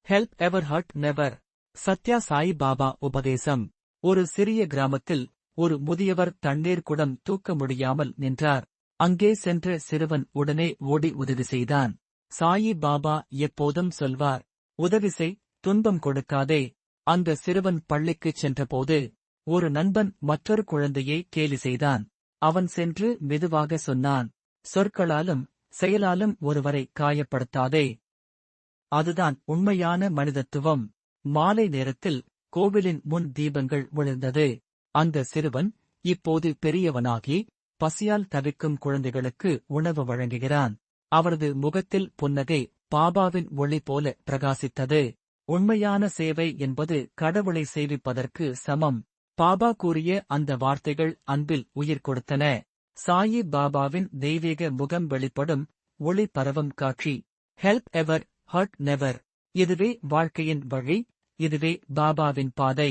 Help ever hurt never. Sathya Sai Baba உபதேசம். ஒரு சிறிய கிராமத்தில் ஒரு முதியவர் தண்ணீர் குடம் தூக்க முடியாமல் நின்றார். அங்கே சென்ற சிறுவன் உடனே ஓடி உதவி செய்தான். சாயி பாபா எப்போதும் சொல்வார், உதவி செய், துன்பம் கொடுக்காதே. அந்த சிறுவன் பள்ளிக்குச் சென்றபோது ஒரு நண்பன் மற்றொரு குழந்தையை கேலி செய்தான். அவன் சென்று மெதுவாக சொன்னான், சொற்களாலும் செயலாலும் ஒருவரை காயப்படுத்தாதே. அதுதான் உண்மையான மனிதத்துவம். மாலை நேரத்தில் கோவிலின் முன் தீபங்கள் ஒளிர்ந்தது. அந்த சிறுவன் இப்போது பெரியவனாகி பசியால் தவிக்கும் குழந்தைகளுக்கு உணவு வழங்குகிறான். அவரது முகத்தில் புன்னகை பாபாவின் ஒளி போல பிரகாசித்தது. உண்மையான சேவை என்பது கடவுளை சேவிப்பதற்கு சமம். பாபா கூறிய அந்த வார்த்தைகள் அன்பில் உயிர் கொடுத்தன. சாயி பாபாவின் தெய்வீக முகம் வெளிப்படும், ஒளி பரவும் காட்சி. Help ever, hurt never. இதுவே வாழ்க்கையின் வழி, இதுவே பாபாவின் பாதை.